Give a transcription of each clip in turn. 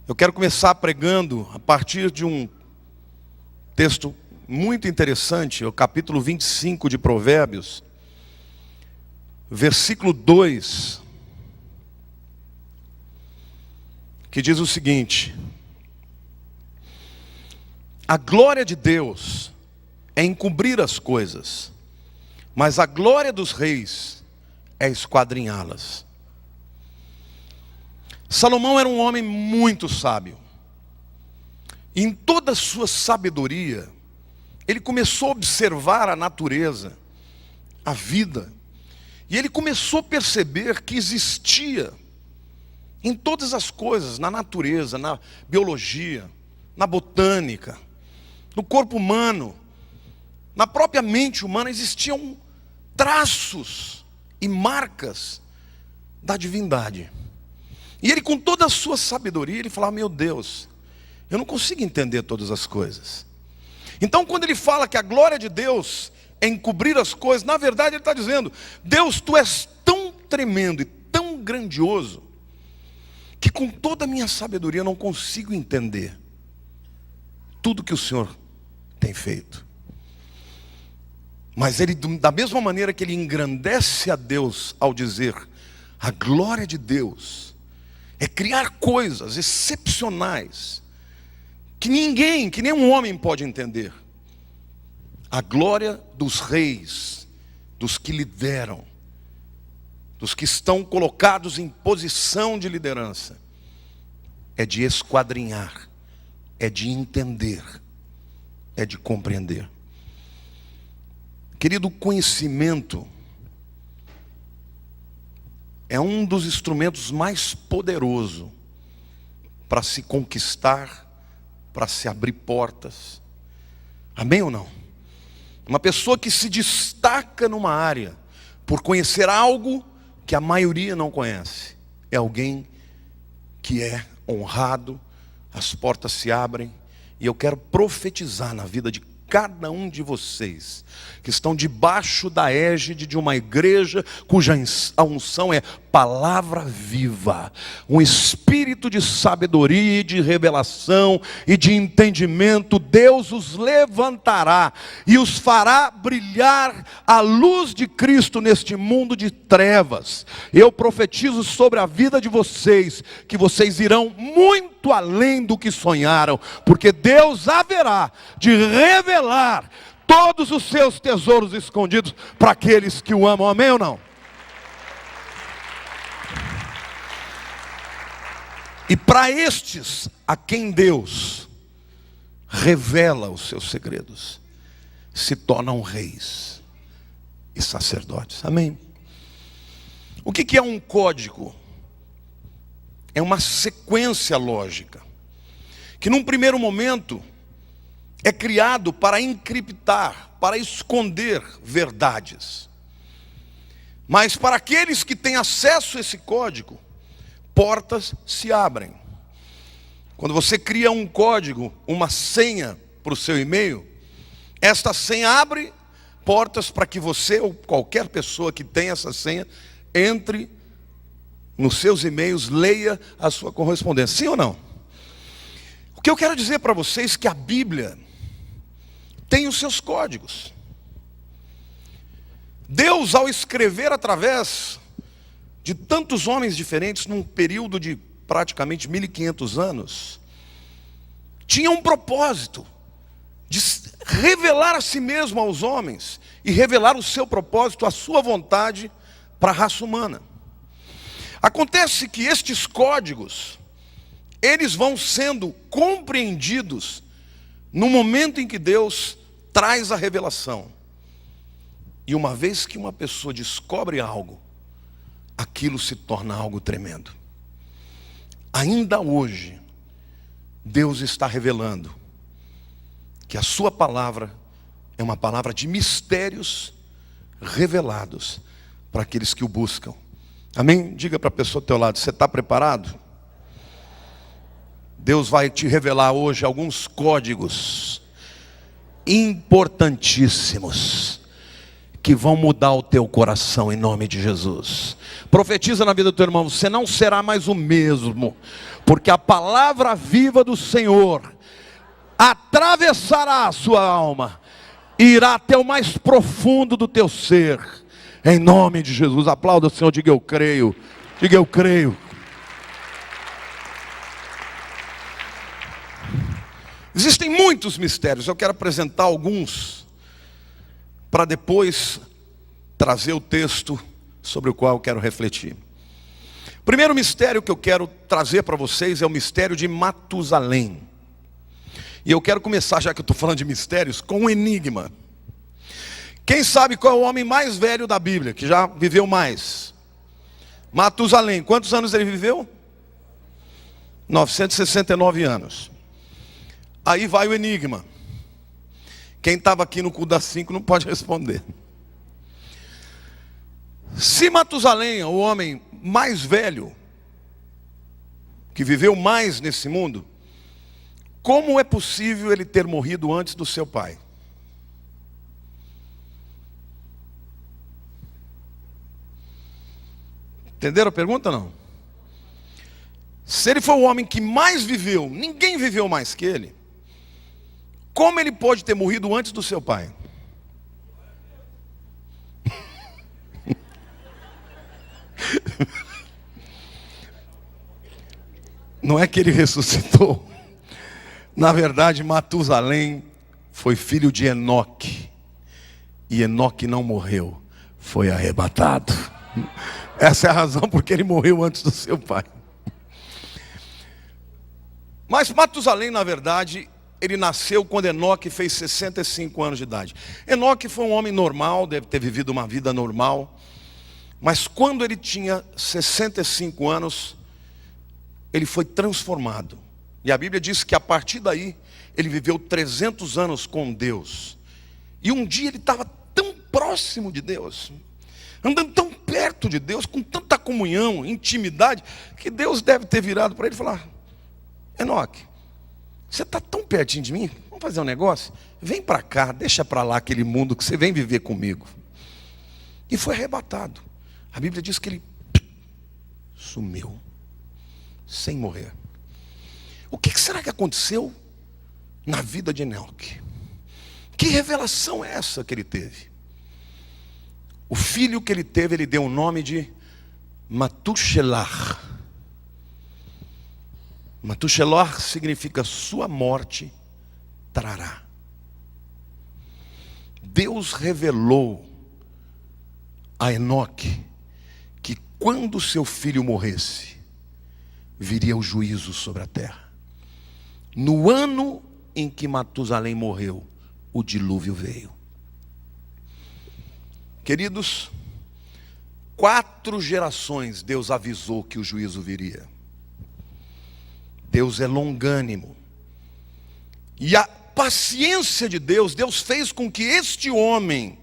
Eu quero começar pregando a partir de um texto muito interessante, o capítulo 25 de Provérbios, versículo 2, que diz o seguinte: a glória de Deus é encobrir as coisas, mas a glória dos reis é esquadrinhá-las. Salomão era um homem muito sábio. Em toda a sua sabedoria, ele começou a observar a natureza, a vida, e ele começou a perceber que existia em todas as coisas, na natureza, na biologia, na botânica, no corpo humano, na própria mente humana, existiam traços e marcas da divindade. E ele, com toda a sua sabedoria, ele falava: meu Deus, eu não consigo entender todas as coisas. Então, quando ele fala que a glória de Deus é encobrir as coisas, na verdade ele está dizendo: Deus, tu és tão tremendo e tão grandioso, que com toda a minha sabedoria eu não consigo entender tudo que o Senhor tem feito. Mas ele, da mesma maneira que ele engrandece a Deus ao dizer a glória de Deus é criar coisas excepcionais que ninguém, que nenhum homem pode entender. A glória dos reis, dos que lideram, dos que estão colocados em posição de liderança, é de esquadrinhar, é de entender, é de compreender. Querido, conhecimento é um dos instrumentos mais poderosos para se conquistar, para se abrir portas. Amém ou não? Uma pessoa que se destaca numa área por conhecer algo que a maioria não conhece, é alguém que é honrado, as portas se abrem. E eu quero profetizar na vida de cada um de vocês que estão debaixo da égide de uma igreja cuja a unção é palavra viva, um espírito de sabedoria e de revelação e de entendimento. Deus os levantará e os fará brilhar a luz de Cristo neste mundo de trevas. Eu profetizo sobre a vida de vocês que vocês irão muito além do que sonharam, porque Deus haverá de revelar todos os seus tesouros escondidos para aqueles que o amam. Amém ou não? E para estes a quem Deus revela os seus segredos, se tornam reis e sacerdotes. Amém? O que é um código? É uma sequência lógica, que num primeiro momento é criado para encriptar, para esconder verdades. Mas para aqueles que têm acesso a esse código, portas se abrem. Quando você cria um código, uma senha para o seu e-mail, esta senha abre portas para que você ou qualquer pessoa que tenha essa senha entre nos seus e-mails, leia a sua correspondência. Sim ou não? O que eu quero dizer para vocês é que a Bíblia tem os seus códigos. Deus, ao escrever através de tantos homens diferentes num período de praticamente 1500 anos, tinha um propósito de revelar a si mesmo aos homens e revelar o seu propósito, a sua vontade para a raça humana. Acontece que estes códigos, eles vão sendo compreendidos no momento em que Deus traz a revelação. E uma vez que uma pessoa descobre algo, aquilo se torna algo tremendo. Ainda hoje, Deus está revelando que a sua palavra é uma palavra de mistérios revelados para aqueles que o buscam. Amém? Diga para a pessoa do teu lado: você está preparado? Deus vai te revelar hoje alguns códigos importantíssimos que vão mudar o teu coração em nome de Jesus. Profetiza na vida do teu irmão: você não será mais o mesmo, porque a palavra viva do Senhor atravessará a sua alma, irá até o mais profundo do teu ser, em nome de Jesus. Aplauda o Senhor, diga eu creio, diga eu creio. Existem muitos mistérios, eu quero apresentar alguns, para depois trazer o texto sobre o qual eu quero refletir. O primeiro mistério que eu quero trazer para vocês é o mistério de Matusalém. E eu quero começar, já que eu estou falando de mistérios, com um enigma. Quem sabe qual é o homem mais velho da Bíblia, que já viveu mais? Matusalém. Quantos anos ele viveu? 969 anos. Aí vai o enigma. Quem estava aqui no culto das 5 não pode responder. Se Matusalém é o homem mais velho, que viveu mais nesse mundo, como é possível ele ter morrido antes do seu pai? Entenderam a pergunta, não? Se ele foi o homem que mais viveu, ninguém viveu mais que ele, como ele pode ter morrido antes do seu pai? Não é que ele ressuscitou. Na verdade, Matusalém foi filho de Enoque. E Enoque não morreu, foi arrebatado. Essa é a razão porque ele morreu antes do seu pai. Mas Matusalém, na verdade, ele nasceu quando Enoque fez 65 anos de idade. Enoque foi um homem normal, deve ter vivido uma vida normal. Mas quando ele tinha 65 anos, ele foi transformado. E a Bíblia diz que a partir daí, ele viveu 300 anos com Deus. E um dia ele estava tão próximo de Deus, andando tão perto de Deus, com tanta comunhão, intimidade, que Deus deve ter virado para ele e falar: Enoque, você está tão pertinho de mim, vamos fazer um negócio? Vem para cá, deixa para lá aquele mundo que você vem viver comigo. E foi arrebatado. A Bíblia diz que ele sumiu, sem morrer. O que será que aconteceu na vida de Enoque? Que revelação é essa que ele teve? O filho que ele teve, ele deu o nome de Matusalém. Matusalém significa sua morte trará. Deus revelou a Enoque que quando seu filho morresse, viria o juízo sobre a terra. No ano em que Matusalém morreu, o dilúvio veio. Queridos, 4 gerações Deus avisou que o juízo viria. Deus é longânimo. E a paciência de Deus, Deus fez com que este homem,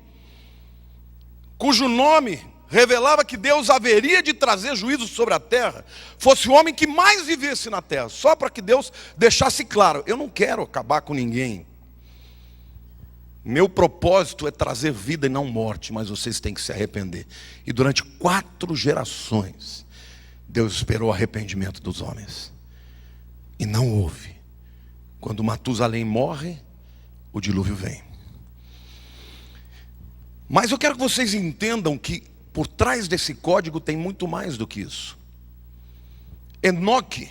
cujo nome revelava que Deus haveria de trazer juízo sobre a terra, fosse o homem que mais vivesse na terra, só para que Deus deixasse claro: eu não quero acabar com ninguém. Meu propósito é trazer vida e não morte, mas vocês têm que se arrepender. E durante 4 gerações, Deus esperou o arrependimento dos homens. E não houve. Quando Matusalém morre, o dilúvio vem. Mas eu quero que vocês entendam que por trás desse código tem muito mais do que isso. Enoque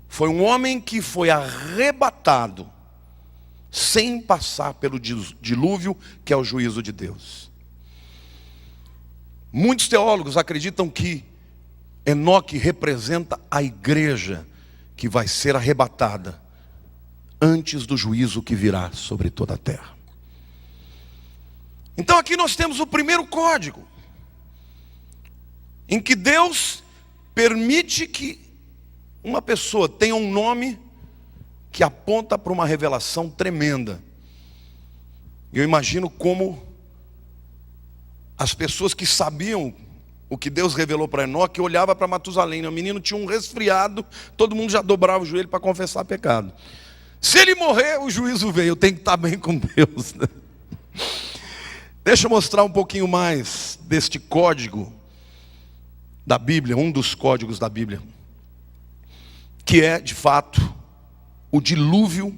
foi um homem que foi arrebatado sem passar pelo dilúvio, que é o juízo de Deus. Muitos teólogos acreditam que Enoque representa a igreja que vai ser arrebatada antes do juízo que virá sobre toda a terra. Então aqui nós temos o primeiro código, em que Deus permite que uma pessoa tenha um nome que aponta para uma revelação tremenda. Eu imagino como as pessoas que sabiam o que Deus revelou para Enoque olhavam para Matusalém. O menino tinha um resfriado, todo mundo já dobrava o joelho para confessar pecado. Se ele morrer, o juízo veio, eu tenho que estar bem com Deus. Deixa eu mostrar um pouquinho mais deste código da Bíblia, um dos códigos da Bíblia, que é, de fato, o dilúvio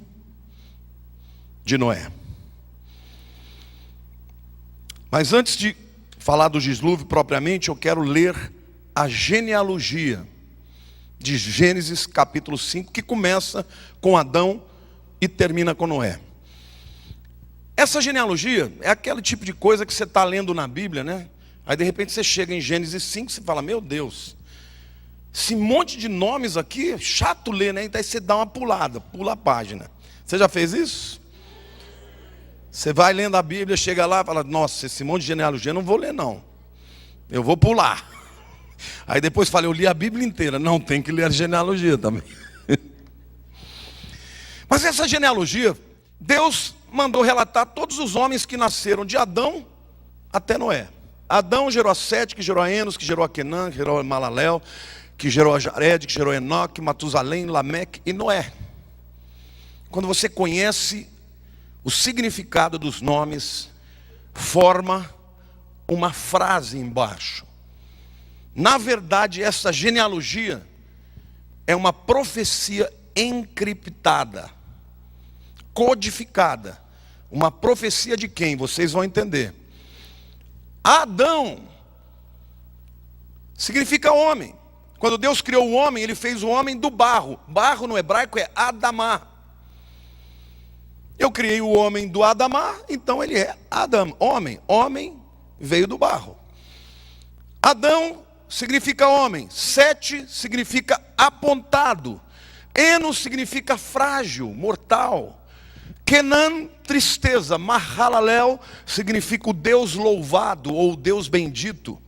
de Noé. Mas antes de falar do dilúvio propriamente, eu quero ler a genealogia de Gênesis capítulo 5, que começa com Adão e termina com Noé. Essa genealogia é aquele tipo de coisa que você está lendo na Bíblia, né? Aí de repente você chega em Gênesis 5 e você fala, meu Deus, esse monte de nomes aqui, chato ler, né? Então aí você dá uma pulada, pula a página. Você já fez isso? Você vai lendo a Bíblia, chega lá e fala, nossa, esse monte de genealogia eu não vou ler não. Eu vou pular. Aí depois fala, eu li a Bíblia inteira. Não, tem que ler a genealogia também. Mas essa genealogia, Deus mandou relatar todos os homens que nasceram de Adão até Noé. Adão gerou a Sete, que gerou a Enos, que gerou a Quenã, que gerou a Malalel, que gerou a Jared, que gerou a Enoque, Matusalém, Lameque e Noé. Quando você conhece o significado dos nomes, forma uma frase embaixo. Na verdade, essa genealogia é uma profecia encriptada, codificada. Uma profecia de quem? Vocês vão entender. Adão significa homem. Quando Deus criou o homem, Ele fez o homem do barro. Barro no hebraico é Adamá. Eu criei o homem do Adamá, então ele é Adão, homem. Homem veio do barro. Adão significa homem. Sete significa apontado. Enos significa frágil, mortal. Quenã, tristeza. Mahalalel significa o Deus louvado ou Deus bendito.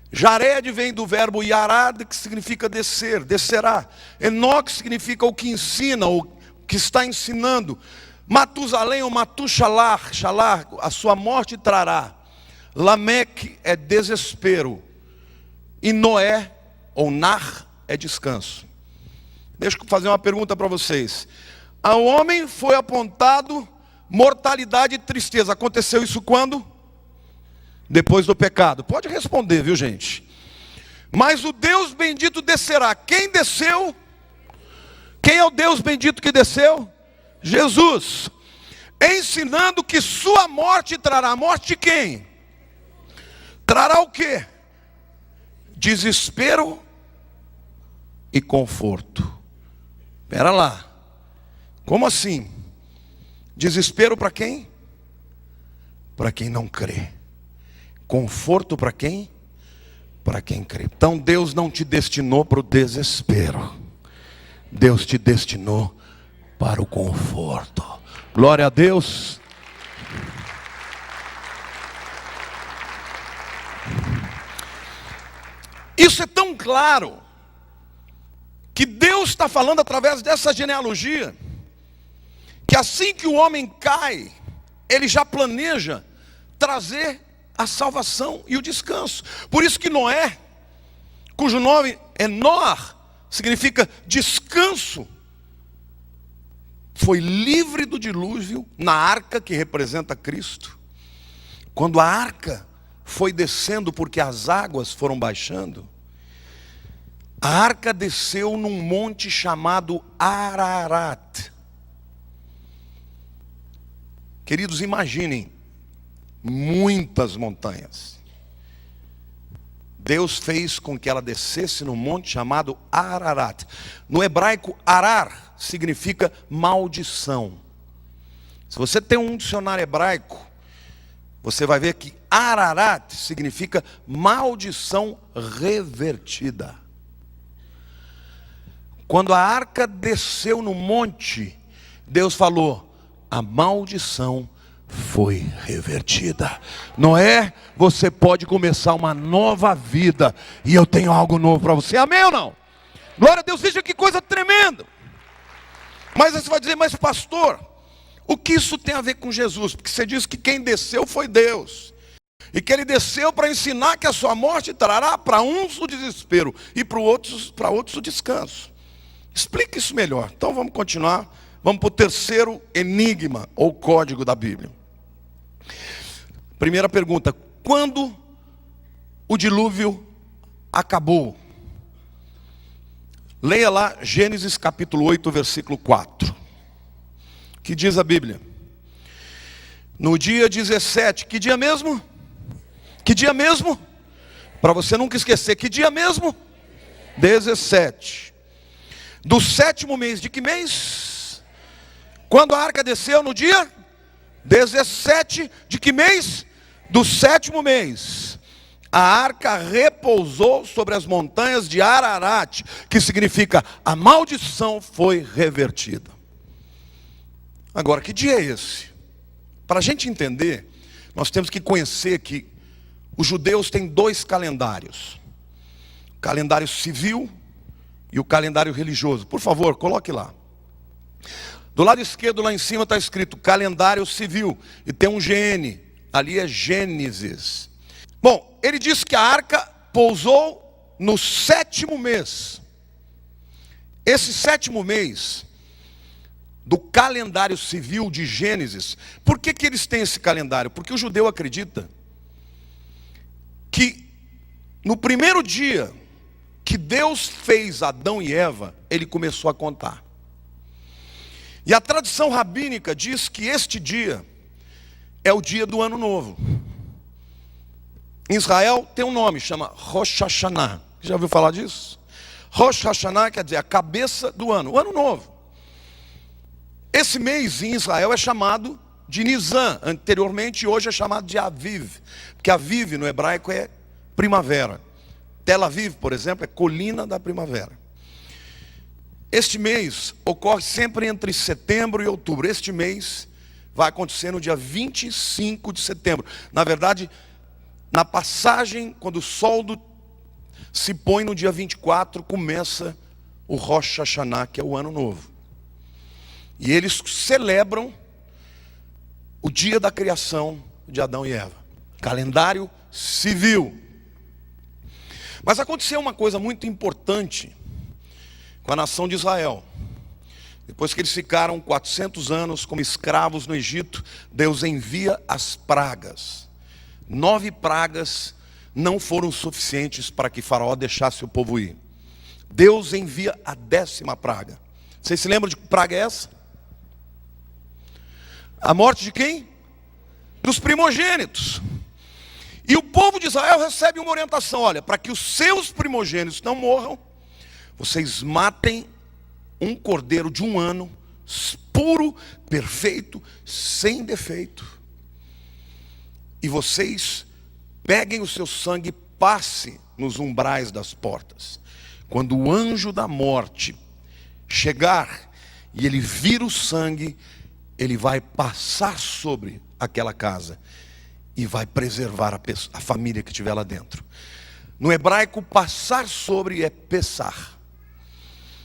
Jared vem do verbo yarad, que significa descer, descerá. Enoque significa o que ensina, ou que está ensinando. Matusalém ou Matushalar, Shalar, a sua morte trará. Lameque é desespero. E Noé, ou Nar, é descanso. Deixa eu fazer uma pergunta para vocês. Ao homem foi apontado mortalidade e tristeza. Aconteceu isso quando? Depois do pecado. Pode responder, viu gente? Mas o Deus bendito descerá. Quem desceu? Quem é o Deus bendito que desceu? Jesus. Ensinando que sua morte trará. Morte de quem? Trará o quê? Desespero e conforto. Espera lá. Como assim? Desespero para quem? Para quem não crê. Conforto para quem? Para quem crê. Então Deus não te destinou para o desespero. Deus te destinou para o conforto. Glória a Deus. Isso é tão claro que Deus está falando através dessa genealogia, que assim que o homem cai, ele já planeja trazer a salvação e o descanso. Por isso que Noé, cujo nome é Noar, significa descanso, foi livre do dilúvio na arca que representa Cristo. Quando a arca foi descendo porque as águas foram baixando, a arca desceu num monte chamado Ararat. Queridos, imaginem, muitas montanhas. Deus fez com que ela descesse num monte chamado Ararat. No hebraico, Arar significa maldição. Se você tem um dicionário hebraico, você vai ver que Ararat significa maldição revertida. Quando a arca desceu no monte, Deus falou, a maldição foi revertida. Noé, você pode começar uma nova vida, e eu tenho algo novo para você. Amém ou não? Glória a Deus, veja que coisa tremenda. Mas você vai dizer, mas pastor, o que isso tem a ver com Jesus? Porque você diz que quem desceu foi Deus, e que Ele desceu para ensinar que a sua morte trará para uns o desespero, e para outros o descanso. Explique isso melhor. Então vamos continuar. Vamos para o terceiro enigma, ou código da Bíblia. Primeira pergunta: quando o dilúvio acabou? Leia lá Gênesis capítulo 8, versículo 4. Que diz a Bíblia? No dia 17, que dia mesmo? Que dia mesmo? Para você nunca esquecer, que dia mesmo? 17. Do 7º mês, de que mês? Quando a arca desceu no dia 17, de que mês? Do 7º mês. A arca repousou sobre as montanhas de Ararat, que significa a maldição foi revertida. Agora, que dia é esse? Para a gente entender, nós temos que conhecer que os judeus têm 2 calendários: o calendário civil e o calendário religioso. Por favor, coloque lá. Do lado esquerdo, lá em cima, está escrito calendário civil, e tem um GN, ali é Gênesis. Bom, ele diz que a arca pousou no 7º mês. Esse 7º mês do calendário civil de Gênesis. Por que eles têm esse calendário? Porque o judeu acredita que no primeiro dia que Deus fez Adão e Eva, ele começou a contar. E a tradição rabínica diz que este dia é o dia do ano novo. Em Israel tem um nome, chama Rosh Hashanah. Já ouviu falar disso? Rosh Hashanah quer dizer a cabeça do ano, o ano novo. Esse mês em Israel é chamado de Nisan, anteriormente, hoje é chamado de Aviv, porque Aviv no hebraico é primavera. Tel Aviv, por exemplo, é colina da primavera. Este mês ocorre sempre entre setembro e outubro. Este mês vai acontecer no dia 25 de setembro. Na verdade, na passagem, quando o sol se põe no dia 24, começa o Rosh Hashanah, que é o ano novo. E eles celebram o dia da criação de Adão e Eva. Calendário civil. Mas aconteceu uma coisa muito importante com a nação de Israel. Depois que eles ficaram 400 anos como escravos no Egito, Deus envia as pragas. 9 pragas não foram suficientes para que Faraó deixasse o povo ir. Deus envia a 10ª praga. Vocês se lembram de que praga é essa? A morte de quem? Dos primogênitos. E o povo de Israel recebe uma orientação: olha, para que os seus primogênitos não morram, vocês matem um cordeiro de 1 ano, puro, perfeito, sem defeito. E vocês peguem o seu sangue e passe nos umbrais das portas. Quando o anjo da morte chegar e ele vir o sangue, ele vai passar sobre aquela casa e vai preservar a família que estiver lá dentro. No hebraico, passar sobre é pesar.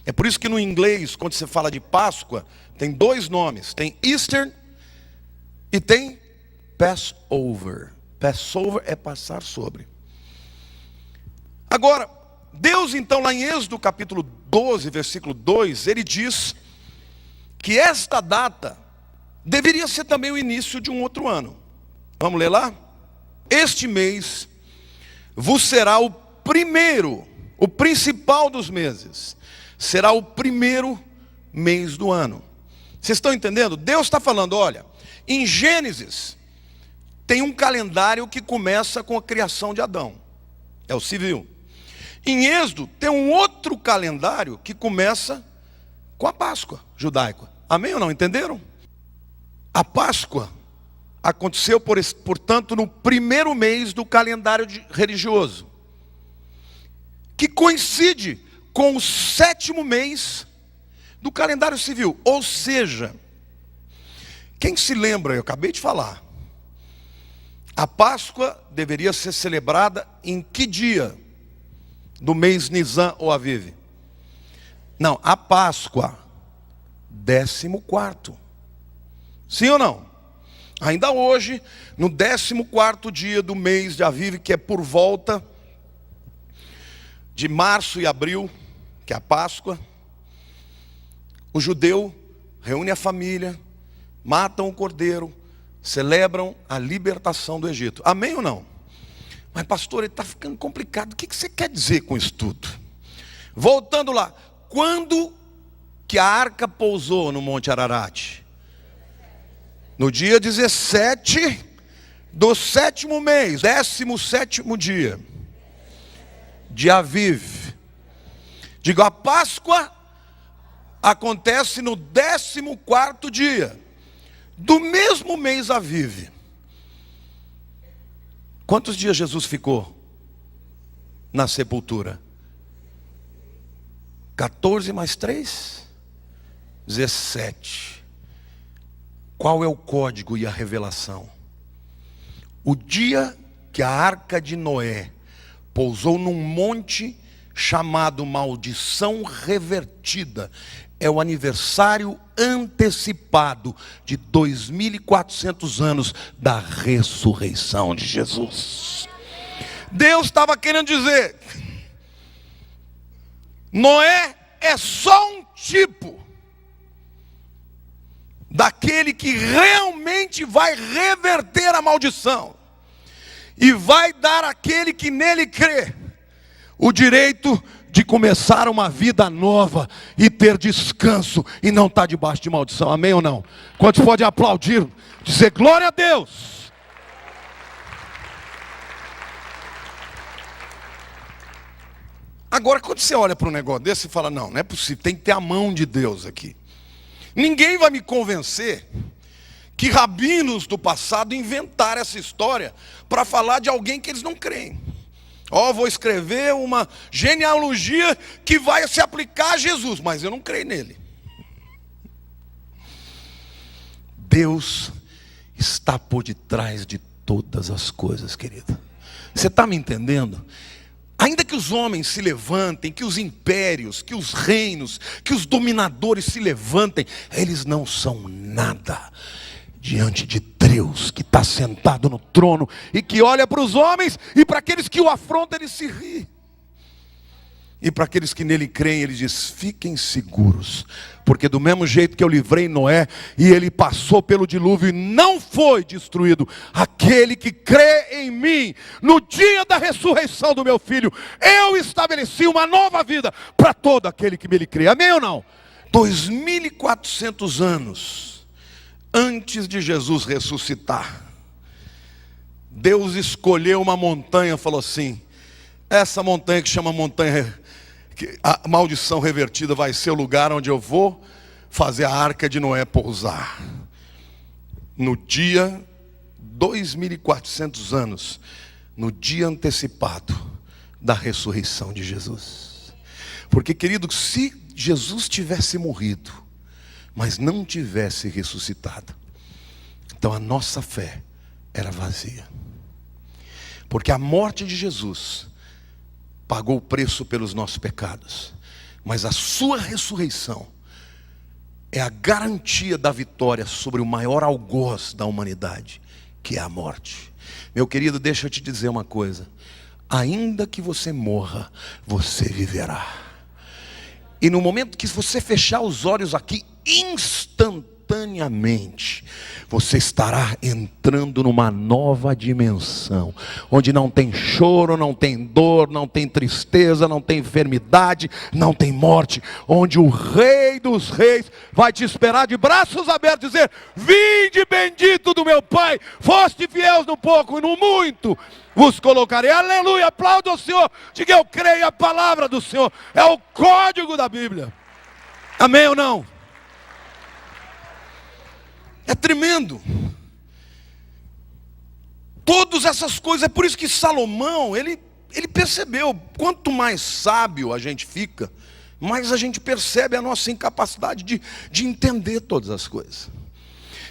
É por isso que no inglês, quando você fala de Páscoa, tem 2 nomes. Tem Easter e tem Passover. Passover é passar sobre. Agora, Deus então lá em Êxodo capítulo 12, versículo 2, ele diz que esta data deveria ser também o início de um outro ano. Vamos ler lá? Este mês vos será o primeiro, o principal dos meses. Será o primeiro mês do ano. Vocês estão entendendo? Deus está falando, olha, em Gênesis tem um calendário que começa com a criação de Adão. É o civil. Em Êxodo tem um outro calendário que começa com a Páscoa judaica. Amém ou não? Entenderam? A Páscoa aconteceu, portanto, no primeiro mês do calendário religioso, que coincide com o 7º mês do calendário civil. Ou seja, quem se lembra, eu acabei de falar, a Páscoa deveria ser celebrada em que dia do mês Nisan ou Aviv? Não, a Páscoa, 14º. Sim ou não? Ainda hoje, no 14º dia do mês de Aviv, que é por volta de março e abril, que é a Páscoa, o judeu reúne a família, matam o cordeiro, celebram a libertação do Egito. Amém ou não? Mas pastor, ele está ficando complicado. O que você quer dizer com isso tudo? Voltando lá, quando que a arca pousou no Monte Ararat? No dia 17 do 7º mês, 17º dia de Aviv. Digo, a Páscoa acontece no 14º dia do mesmo mês Aviv. Quantos dias Jesus ficou na sepultura? 14 mais 3? 17. Qual é o código e a revelação? O dia que a arca de Noé pousou num monte chamado Maldição Revertida, é o aniversário antecipado de 2.400 anos da ressurreição de Jesus. Deus estava querendo dizer, Noé é só um tipo daquele que realmente vai reverter a maldição e vai dar àquele que nele crê o direito de começar uma vida nova e ter descanso e não estar debaixo de maldição. Amém ou não? Quantos podem aplaudir, dizer glória a Deus? Agora, quando você olha para um negócio desse e fala, não é possível, tem que ter a mão de Deus aqui. Ninguém vai me convencer que rabinos do passado inventaram essa história para falar de alguém que eles não creem. Vou escrever uma genealogia que vai se aplicar a Jesus, mas eu não creio nele. Deus está por detrás de todas as coisas, querido. Você está me entendendo? Ainda que os homens se levantem, que os impérios, que os reinos, que os dominadores se levantem, eles não são nada diante de Deus que está sentado no trono e que olha para os homens, e para aqueles que o afrontam ele se ri, e para aqueles que nele creem ele diz, fiquem seguros, porque do mesmo jeito que eu livrei Noé e ele passou pelo dilúvio e não foi destruído, aquele que crê em mim, no dia da ressurreição do meu filho, eu estabeleci uma nova vida para todo aquele que nele crê. Amém ou não? 2.400 anos antes de Jesus ressuscitar, Deus escolheu uma montanha, falou assim, essa montanha que chama montanha, a maldição revertida vai ser o lugar onde eu vou fazer a arca de Noé pousar. No dia, 2.400 anos, no dia antecipado da ressurreição de Jesus. Porque, querido, se Jesus tivesse morrido, mas não tivesse ressuscitado, então a nossa fé era vazia. Porque a morte de Jesus pagou o preço pelos nossos pecados, mas a sua ressurreição é a garantia da vitória sobre o maior algoz da humanidade, que é a morte. Meu querido, deixa eu te dizer uma coisa, ainda que você morra, você viverá. E no momento que você fechar os olhos aqui, instantaneamente, você estará entrando numa nova dimensão, onde não tem choro, não tem dor, não tem tristeza, não tem enfermidade, não tem morte, onde o Rei dos Reis vai te esperar de braços abertos, dizer, vinde bendito do meu Pai, foste fiel no pouco e no muito, vos colocarei. Aleluia, aplauda o Senhor, diga eu creio, a palavra do Senhor é o código da Bíblia. Amém ou não? É tremendo. Todas essas coisas, é por isso que Salomão, ele percebeu, quanto mais sábio a gente fica, mais a gente percebe a nossa incapacidade de entender todas as coisas.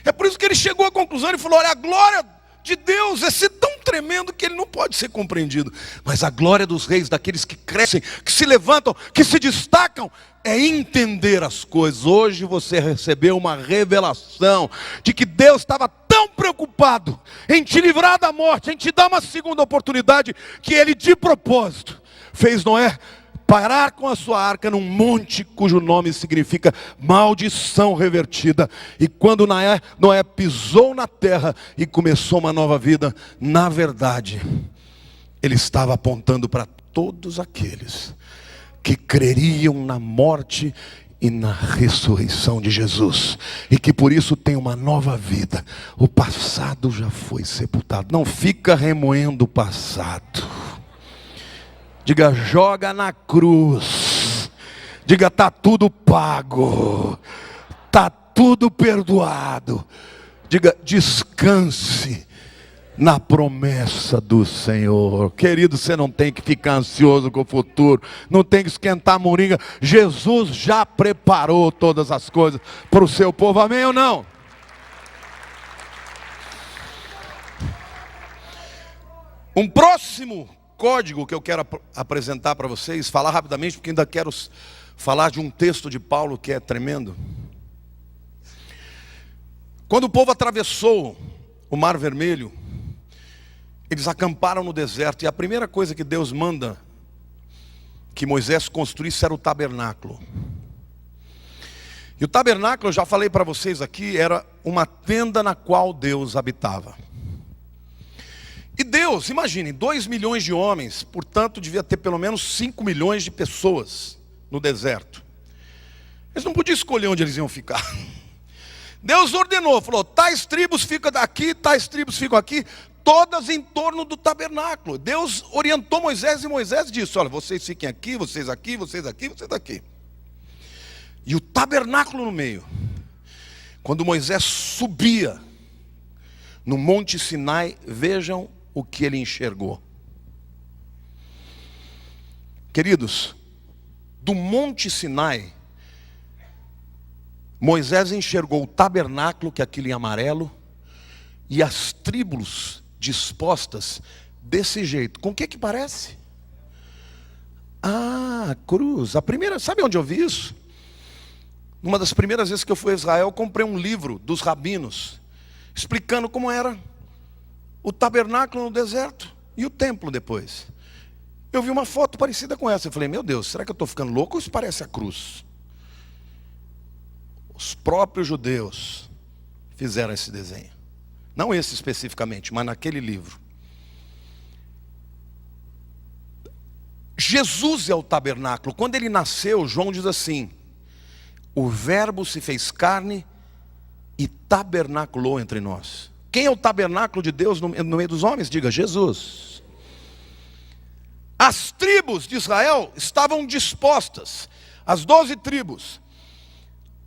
É por isso que ele chegou à conclusão e falou, olha, a glória de Deus é ser tão tremendo que ele não pode ser compreendido. Mas a glória dos reis, daqueles que crescem, que se levantam, que se destacam, é entender as coisas. Hoje você recebeu uma revelação de que Deus estava tão preocupado em te livrar da morte, em te dar uma segunda oportunidade, que ele de propósito fez Noé parar com a sua arca num monte cujo nome significa maldição revertida. E quando Noé pisou na terra e começou uma nova vida, na verdade, ele estava apontando para todos aqueles que creriam na morte e na ressurreição de Jesus, e que por isso tem uma nova vida. O passado já foi sepultado. Não fica remoendo o passado. Diga, joga na cruz. Diga, está tudo pago, está tudo perdoado. Diga, descanse na promessa do Senhor. Querido, você não tem que ficar ansioso com o futuro, não tem que esquentar a moringa. Jesus já preparou todas as coisas para o seu povo, amém ou não? Um próximo código que eu quero apresentar para vocês, falar rapidamente, porque ainda quero falar de um texto de Paulo que é tremendo. Quando o povo atravessou o Mar Vermelho, eles acamparam no deserto, e a primeira coisa que Deus manda que Moisés construísse era o tabernáculo. E o tabernáculo, eu já falei para vocês aqui, era uma tenda na qual Deus habitava. E Deus, imaginem, 2 milhões de homens, portanto devia ter pelo menos 5 milhões de pessoas no deserto. Eles não podiam escolher onde eles iam ficar. Deus ordenou, falou, tais tribos ficam daqui, tais tribos ficam aqui, todas em torno do tabernáculo. Deus orientou Moisés, e Moisés disse, olha, vocês fiquem aqui, vocês aqui, vocês aqui, vocês aqui. E o tabernáculo no meio. Quando Moisés subia no Monte Sinai, vejam o que ele enxergou. Queridos, do Monte Sinai, Moisés enxergou o tabernáculo, que é aquele em amarelo, e as tribos dispostas desse jeito. Com o que parece? Ah, cruz. A primeira, sabe onde eu vi isso? Numa das primeiras vezes que eu fui a Israel, eu comprei um livro dos rabinos, explicando como era o tabernáculo no deserto e o templo depois. Eu vi uma foto parecida com essa. Eu falei, meu Deus, será que eu estou ficando louco ou isso parece a cruz? Os próprios judeus fizeram esse desenho. Não esse especificamente, mas naquele livro. Jesus é o tabernáculo. Quando ele nasceu, João diz assim, o verbo se fez carne e tabernaculou entre nós. Quem é o tabernáculo de Deus no meio dos homens? Diga, Jesus. As tribos de Israel estavam dispostas, as 12 tribos.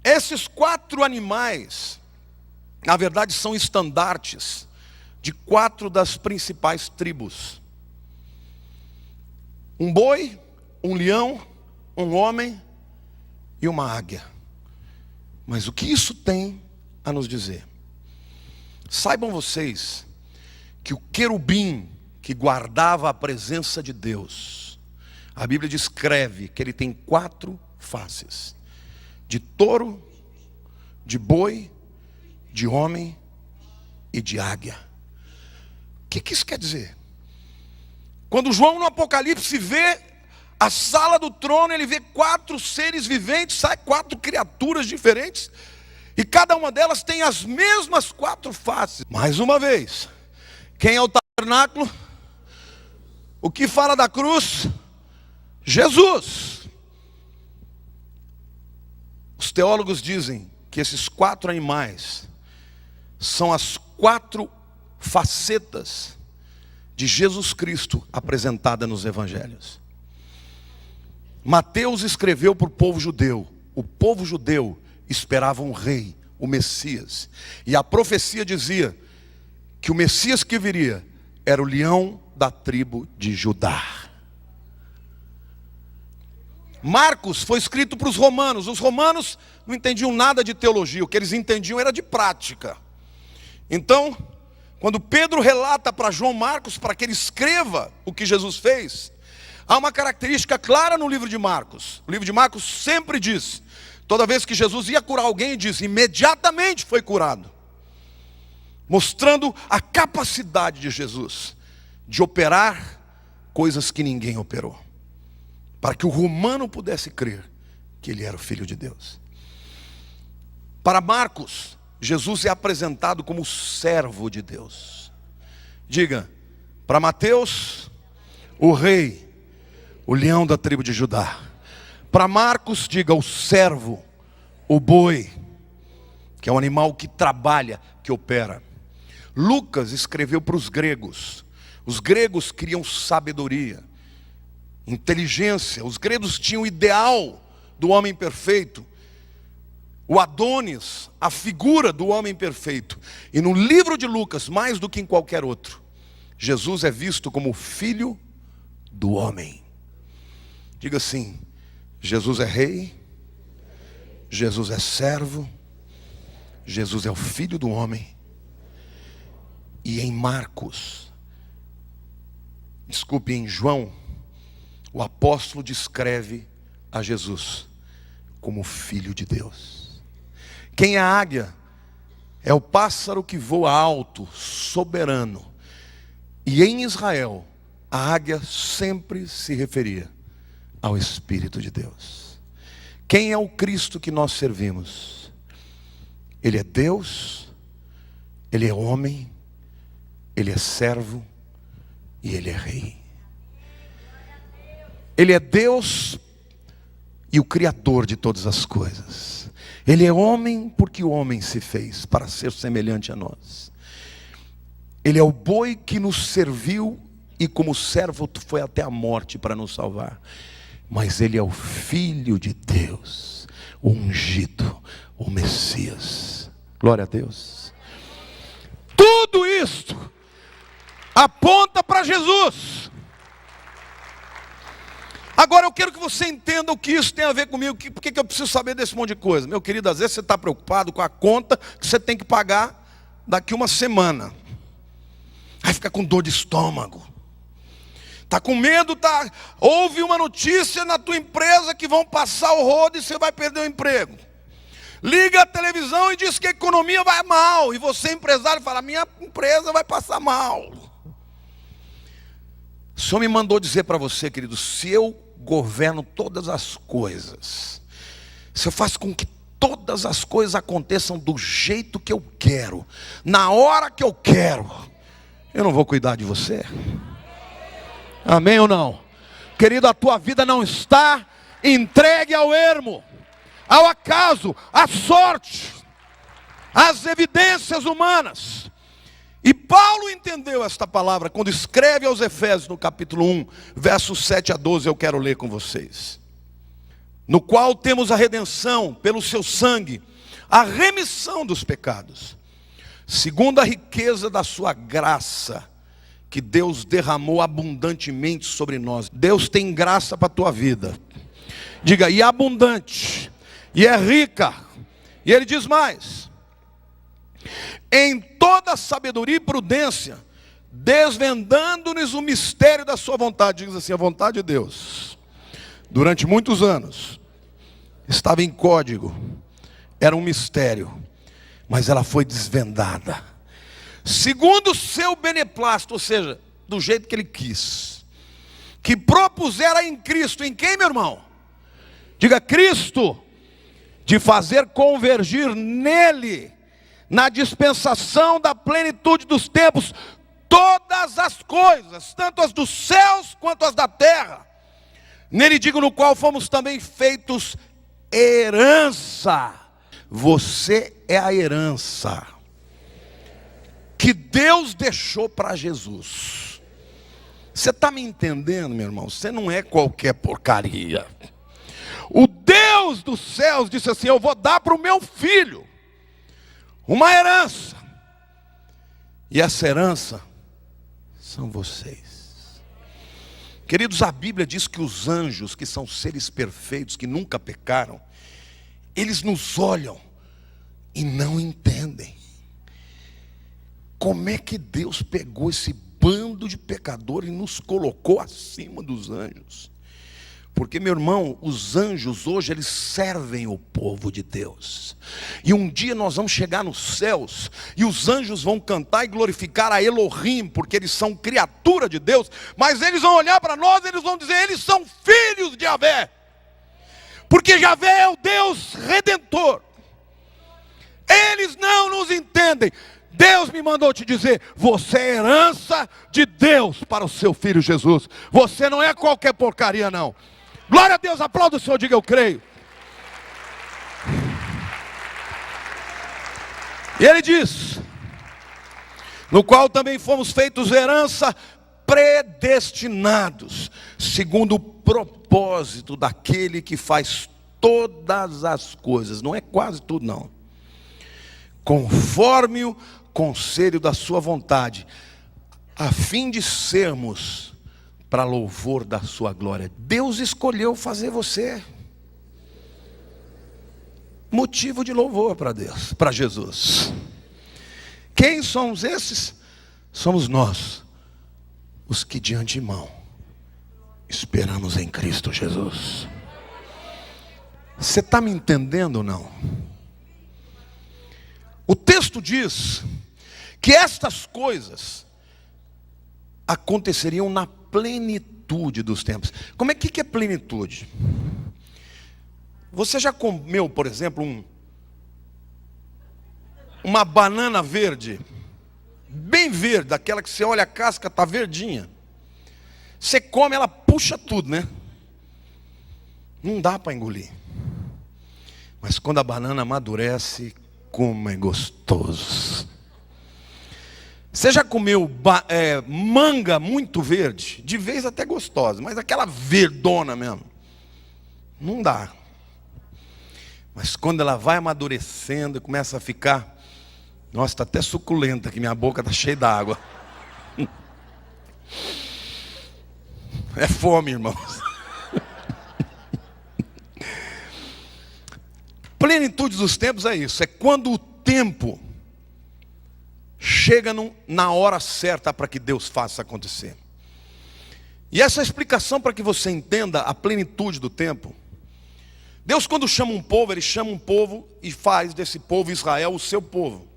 Esses 4 animais, na verdade, são estandartes de 4 das principais tribos. Um boi, um leão, um homem e uma águia. Mas o que isso tem a nos dizer? Saibam vocês que o querubim que guardava a presença de Deus, a Bíblia descreve que ele tem 4 faces: de touro, de boi, de homem e de águia. O que isso quer dizer? Quando João no Apocalipse vê a sala do trono, ele vê 4 seres viventes, sai 4 criaturas diferentes, e cada uma delas tem as mesmas 4 faces. Mais uma vez, quem é o tabernáculo? O que fala da cruz? Jesus. Os teólogos dizem que esses 4 animais são as 4 facetas de Jesus Cristo apresentada nos evangelhos. Mateus escreveu para o povo judeu. O povo judeu esperava um rei, o Messias. E a profecia dizia que o Messias que viria era o leão da tribo de Judá. Marcos foi escrito para os romanos. Os romanos não entendiam nada de teologia, o que eles entendiam era de prática. Então, quando Pedro relata para João Marcos, para que ele escreva o que Jesus fez, há uma característica clara no livro de Marcos. O livro de Marcos sempre diz, toda vez que Jesus ia curar alguém, diz, imediatamente foi curado. Mostrando a capacidade de Jesus de operar coisas que ninguém operou. para que o romano pudesse crer que ele era o Filho de Deus. Para Marcos, Jesus é apresentado como o servo de Deus. Diga, para Mateus, o rei, o leão da tribo de Judá. Para Marcos, diga, o servo, o boi, que é um animal que trabalha, que opera. Lucas escreveu para os gregos. Os gregos queriam sabedoria, inteligência. Os gregos tinham o ideal do homem perfeito. O Adonis, a figura do homem perfeito. E no livro de Lucas, mais do que em qualquer outro, Jesus é visto como o filho do homem. Diga assim, Jesus é rei, Jesus é servo, Jesus é o filho do homem. E em Marcos, em João, o apóstolo descreve a Jesus como filho de Deus. Quem é a águia? É o pássaro que voa alto, soberano. E em Israel, a águia sempre se referia ao Espírito de Deus. Quem é o Cristo que nós servimos? Ele é Deus, Ele é homem, Ele é servo e Ele é rei. Ele é Deus e o Criador de todas as coisas. Ele é homem porque o homem se fez para ser semelhante a nós. Ele é o boi que nos serviu e como servo foi até a morte para nos salvar. Mas Ele é o Filho de Deus, o ungido, o Messias. Glória a Deus. Tudo isto aponta para Jesus. Agora eu quero que você entenda o que isso tem a ver comigo. Por que eu preciso saber desse monte de coisa? Meu querido, às vezes você está preocupado com a conta que você tem que pagar daqui uma semana. Aí fica com dor de estômago. Está com medo, houve uma notícia na tua empresa que vão passar o rodo e você vai perder o emprego. Liga a televisão e diz que a economia vai mal. E você, empresário, fala, minha empresa vai passar mal. O Senhor me mandou dizer para você, querido, se eu governo todas as coisas, se eu faço com que todas as coisas aconteçam do jeito que eu quero, na hora que eu quero, eu não vou cuidar de você? Amém ou não? Querido, a tua vida não está entregue ao ermo, ao acaso, à sorte, às evidências humanas. E Paulo entendeu esta palavra quando escreve aos Efésios no capítulo 1, versos 7 a 12, eu quero ler com vocês. No qual temos a redenção pelo seu sangue, a remissão dos pecados, segundo a riqueza da sua graça, que Deus derramou abundantemente sobre nós. Deus tem graça para a tua vida. Diga, e abundante, e é rica. E ele diz mais: em toda sabedoria e prudência, desvendando-nos o mistério da sua vontade. Diz assim, a vontade de Deus, durante muitos anos, estava em código, era um mistério, mas ela foi desvendada, segundo o seu beneplácito, ou seja, do jeito que Ele quis, que propusera em Cristo, em quem, meu irmão? Diga, Cristo, de fazer convergir nele, na dispensação da plenitude dos tempos, todas as coisas, tanto as dos céus quanto as da terra. Nele digo, no qual fomos também feitos herança. Você é a herança que Deus deixou para Jesus. Você está me entendendo, meu irmão? Você não é qualquer porcaria. O Deus dos céus disse assim, eu vou dar para o meu filho uma herança. E essa herança são vocês. Queridos, a Bíblia diz que os anjos, que são seres perfeitos, que nunca pecaram, eles nos olham e não entendem. Como é que Deus pegou esse bando de pecadores e nos colocou acima dos anjos? Porque, meu irmão, os anjos hoje, eles servem o povo de Deus. E um dia nós vamos chegar nos céus, e os anjos vão cantar e glorificar a Elohim, porque eles são criatura de Deus. Mas eles vão olhar para nós e eles vão dizer, eles são filhos de Yahvé. Porque Yahvé é o Deus redentor. Eles não nos entendem. Deus me mandou te dizer, você é herança de Deus para o seu filho Jesus. Você não é qualquer porcaria não. Glória a Deus, aplauda o Senhor, diga eu creio. E ele diz, no qual também fomos feitos herança, predestinados, segundo o propósito daquele que faz todas as coisas, não é quase tudo não, conforme o conselho da sua vontade, a fim de sermos para louvor da sua glória. Deus escolheu fazer você motivo de louvor para Deus, para Jesus. Quem somos esses? Somos nós, os que de antemão esperamos em Cristo Jesus. Você está me entendendo ou não? O texto diz que estas coisas aconteceriam na plenitude dos tempos. Como é que é plenitude? Você já comeu, por exemplo, uma banana verde, bem verde, daquela que você olha a casca, está verdinha. Você come, ela puxa tudo, né? Não dá para engolir. Mas quando a banana amadurece, como é gostoso. Você já comeu manga muito verde? De vez até gostosa, mas aquela verdona mesmo. Não dá. Mas quando ela vai amadurecendo e começa a ficar... Nossa, está até suculenta, que minha boca está cheia d'água. É fome, irmãos. Plenitude dos tempos é isso. É quando o tempo chega na hora certa para que Deus faça acontecer. E essa explicação para que você entenda a plenitude do tempo. Deus, quando chama um povo, Ele chama um povo e faz desse povo Israel o seu povo.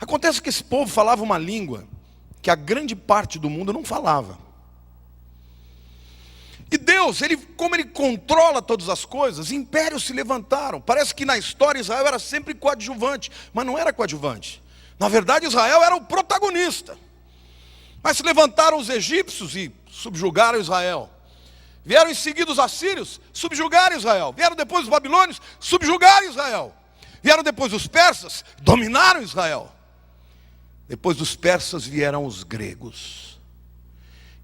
Acontece que esse povo falava uma língua que a grande parte do mundo não falava. E Deus, como Ele controla todas as coisas, impérios se levantaram. Parece que na história Israel era sempre coadjuvante, mas não era coadjuvante. Na verdade Israel era o protagonista. Mas se levantaram os egípcios e subjugaram Israel. Vieram em seguida os assírios, subjugaram Israel. Vieram depois os babilônios, subjugaram Israel. Vieram depois os persas, dominaram Israel. Depois dos persas vieram os gregos.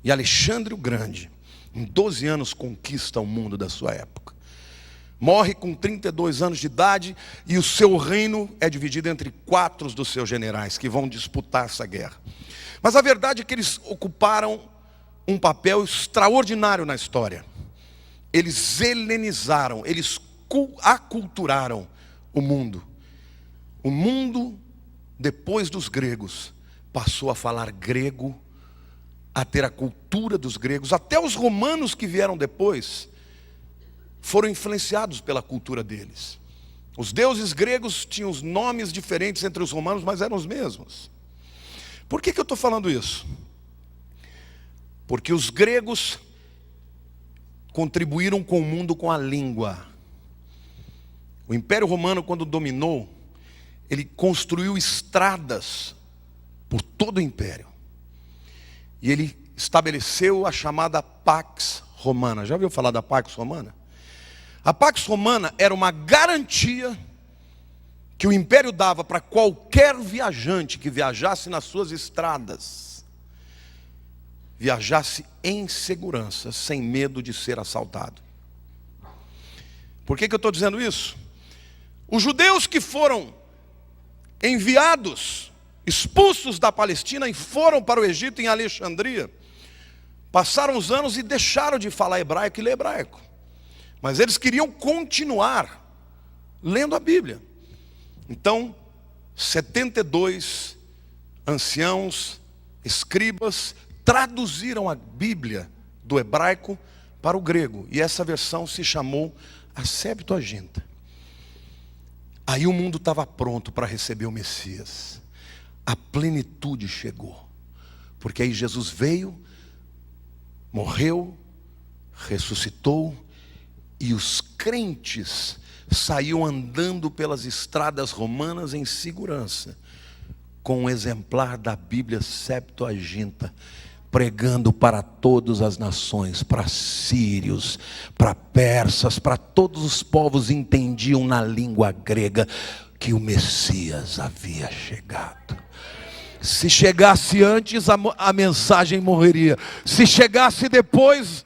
E Alexandre o Grande, em 12 anos, conquista o mundo da sua época. Morre com 32 anos de idade e o seu reino é dividido entre 4 dos seus generais que vão disputar essa guerra. Mas a verdade é que eles ocuparam um papel extraordinário na história. Eles helenizaram, eles aculturaram o mundo. O mundo, depois dos gregos, passou a falar grego, a ter a cultura dos gregos. Até os romanos que vieram depois foram influenciados pela cultura deles. Os deuses gregos tinham os nomes diferentes entre os romanos, mas eram os mesmos. Por que eu estou falando isso? Porque os gregos contribuíram com o mundo com a língua. O Império Romano, quando dominou, ele construiu estradas por todo o Império. E ele estabeleceu a chamada Pax Romana. Já ouviu falar da Pax Romana? A Pax Romana era uma garantia que o Império dava para qualquer viajante que viajasse nas suas estradas, viajasse em segurança, sem medo de ser assaltado. Por que eu estou dizendo isso? Os judeus que foram enviados, expulsos da Palestina e foram para o Egito, em Alexandria, passaram os anos e deixaram de falar hebraico e ler hebraico. Mas eles queriam continuar lendo a Bíblia. Então, 72 anciãos, escribas, traduziram a Bíblia do hebraico para o grego. E essa versão se chamou a Septuaginta. Aí o mundo estava pronto para receber o Messias. A plenitude chegou. Porque aí Jesus veio, morreu, ressuscitou, e os crentes saíam andando pelas estradas romanas em segurança, com um exemplar da Bíblia Septuaginta, pregando para todas as nações, para sírios, para persas, para todos os povos entendiam na língua grega que o Messias havia chegado. Se chegasse antes, a mensagem morreria. Se chegasse depois,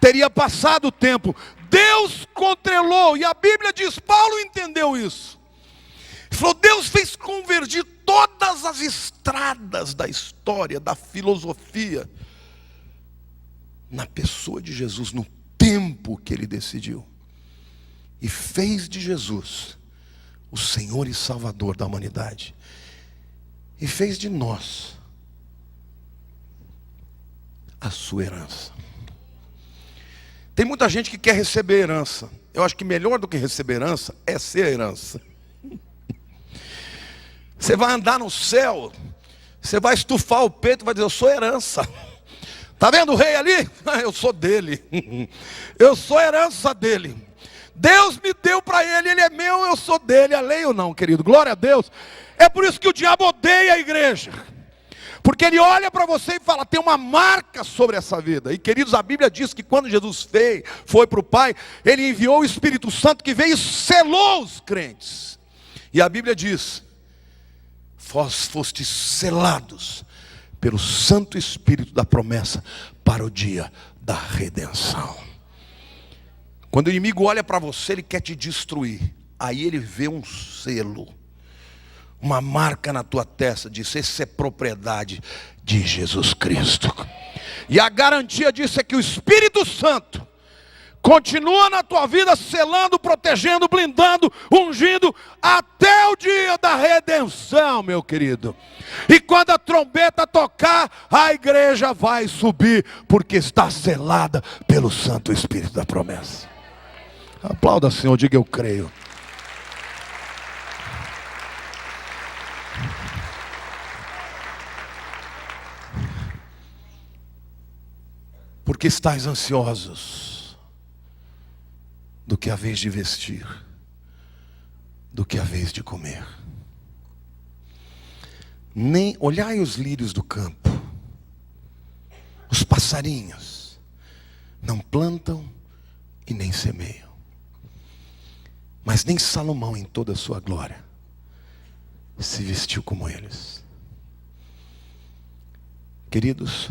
teria passado o tempo. Deus controlou, e a Bíblia diz, Paulo entendeu isso. Ele falou, Deus fez convergir todas as estradas da história, da filosofia, na pessoa de Jesus, no tempo que Ele decidiu. E fez de Jesus o Senhor e Salvador da humanidade. E fez de nós a sua herança. Tem muita gente que quer receber herança. Eu acho que melhor do que receber herança é ser a herança. Você vai andar no céu, você vai estufar o peito e vai dizer, eu sou herança. Está vendo o rei ali? Eu sou dele. Eu sou herança dele. Deus me deu para ele, ele é meu, eu sou dele. Além ou não, querido? Glória a Deus. É por isso que o diabo odeia a igreja. Porque ele olha para você e fala, tem uma marca sobre essa vida. E queridos, a Bíblia diz que quando Jesus foi para o Pai, Ele enviou o Espírito Santo que veio e selou os crentes. E a Bíblia diz, vós fostes selados pelo Santo Espírito da promessa para o dia da redenção. Quando o inimigo olha para você, ele quer te destruir. Aí ele vê um selo, uma marca na tua testa, diz, essa é propriedade de Jesus Cristo. E a garantia disso é que o Espírito Santo continua na tua vida, selando, protegendo, blindando, ungindo, até o dia da redenção, meu querido. E quando a trombeta tocar, a igreja vai subir, porque está selada pelo Santo Espírito da promessa. Aplauda, Senhor, diga eu creio. Porque estáis ansiosos do que a vez de vestir, do que a vez de comer. Nem olhai os lírios do campo, os passarinhos, não plantam e nem semeiam, mas nem Salomão em toda a sua glória se vestiu como eles. Queridos,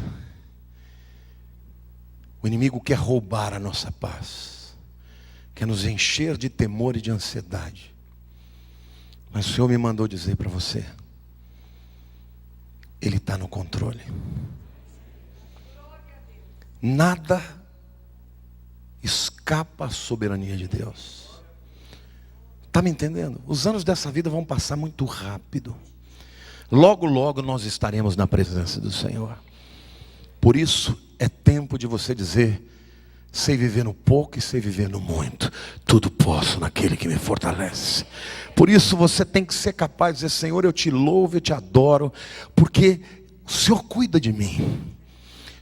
o inimigo quer roubar a nossa paz, quer nos encher de temor e de ansiedade. Mas o Senhor me mandou dizer para você, Ele está no controle. Nada escapa à soberania de Deus. Está me entendendo? Os anos dessa vida vão passar muito rápido. Logo, logo nós estaremos na presença do Senhor. Por isso é tempo de você dizer, sei viver no pouco e sei viver no muito. Tudo posso naquele que me fortalece. Por isso você tem que ser capaz de dizer, Senhor, eu te louvo, eu te adoro, porque o Senhor cuida de mim.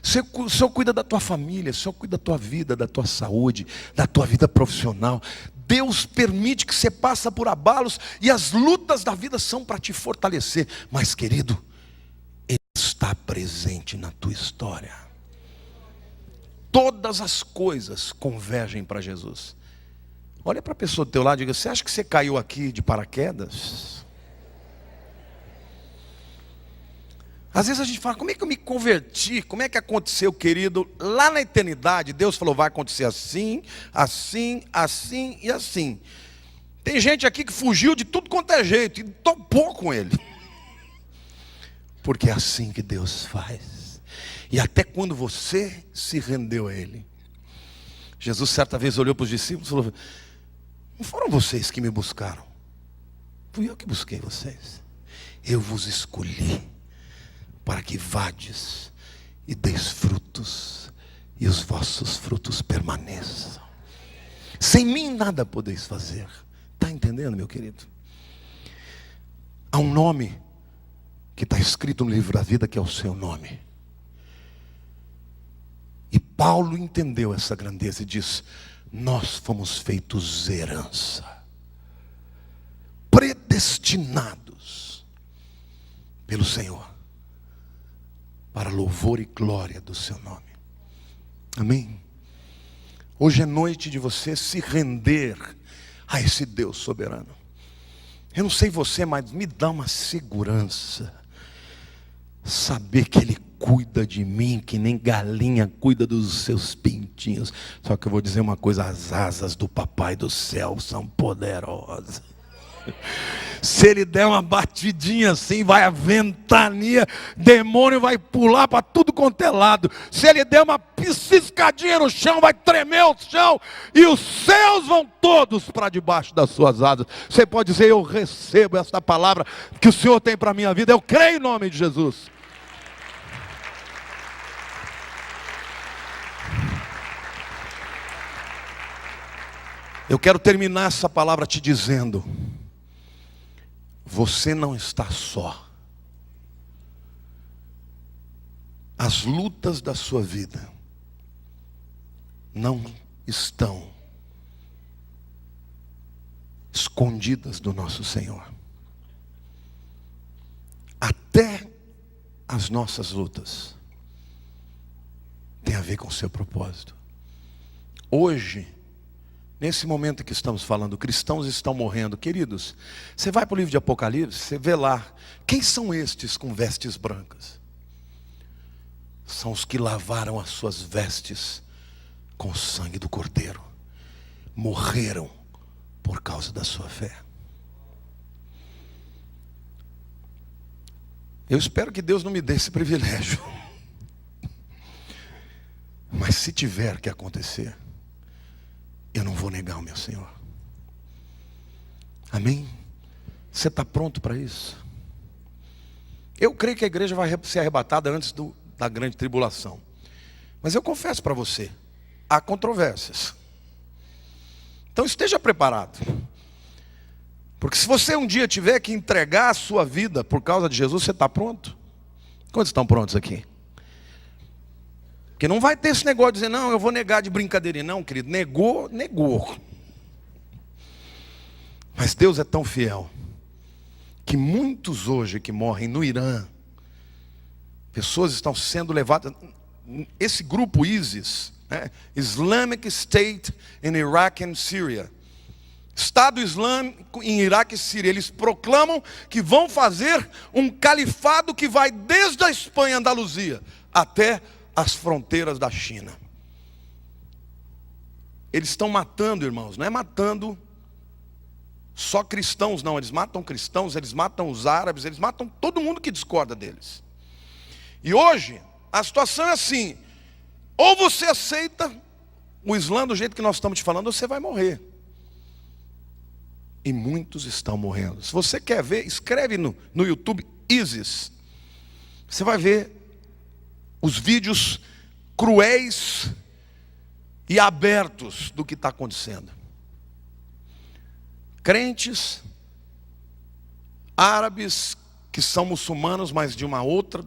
O Senhor cuida da tua família, o Senhor cuida da tua vida, da tua saúde, da tua vida profissional. Deus permite que você passe por abalos e as lutas da vida são para te fortalecer. Mas querido, Ele está presente na tua história. Todas as coisas convergem para Jesus. Olha para a pessoa do teu lado e diga, você acha que você caiu aqui de paraquedas? Às vezes a gente fala, como é que eu me converti? Como é que aconteceu, querido? Lá na eternidade, Deus falou, vai acontecer assim, assim, assim e assim. Tem gente aqui que fugiu de tudo quanto é jeito e topou com Ele. Porque é assim que Deus faz. E até quando você se rendeu a Ele. Jesus certa vez olhou para os discípulos e falou, não foram vocês que me buscaram. Fui eu que busquei vocês. Eu vos escolhi para que vades e deis frutos e os vossos frutos permaneçam. Sem mim nada podeis fazer. Está entendendo, meu querido? Há um nome que está escrito no livro da vida, que é o seu nome. E Paulo entendeu essa grandeza e diz: nós fomos feitos herança, predestinados pelo Senhor, para louvor e glória do seu nome. Amém? Hoje é noite de você se render a esse Deus soberano. Eu não sei você, mas me dá uma segurança saber que Ele cuida de mim, que nem galinha cuida dos seus pintinhos. Só que eu vou dizer uma coisa: as asas do Papai do céu são poderosas. Se Ele der uma batidinha assim, vai a ventania, demônio vai pular para tudo quanto é lado. Se Ele der uma piscadinha no chão, vai tremer o chão, e os céus vão todos para debaixo das suas asas. Você pode dizer: eu recebo esta palavra que o Senhor tem para a minha vida, eu creio em nome de Jesus. Eu quero terminar essa palavra te dizendo: você não está só. As lutas da sua vida não estão escondidas do nosso Senhor. Até as nossas lutas têm a ver com o seu propósito. Hoje, nesse momento que estamos falando, cristãos estão morrendo. Queridos, você vai para o livro de Apocalipse, você vê lá, quem são estes com vestes brancas? São os que lavaram as suas vestes com o sangue do Cordeiro. Morreram por causa da sua fé. Eu espero que Deus não me dê esse privilégio. Mas se tiver que acontecer, eu não vou negar o meu Senhor. Amém? Você está pronto para isso? Eu creio que a igreja vai ser arrebatada antes da grande tribulação. Mas eu confesso para você, há controvérsias. Então esteja preparado. Porque se você um dia tiver que entregar a sua vida por causa de Jesus, você está pronto? Quantos estão prontos aqui? Porque não vai ter esse negócio de dizer: não, eu vou negar de brincadeirinha. Não, querido, negou. Mas Deus é tão fiel, que muitos hoje que morrem no Irã, pessoas estão sendo levadas, esse grupo ISIS, né? Islamic State in Iraq and Syria, Estado Islâmico em Iraque e Síria, eles proclamam que vão fazer um califado que vai desde a Espanha, Andaluzia, até as fronteiras da China. Eles estão matando, irmãos, não é matando só cristãos, não. Eles matam cristãos, eles matam os árabes, eles matam todo mundo que discorda deles. E hoje, a situação é assim: ou você aceita o Islã do jeito que nós estamos te falando, ou você vai morrer. E muitos estão morrendo. Se você quer ver, escreve no YouTube ISIS. Você vai ver os vídeos cruéis e abertos do que está acontecendo. Crentes árabes que são muçulmanos, mas de uma outra,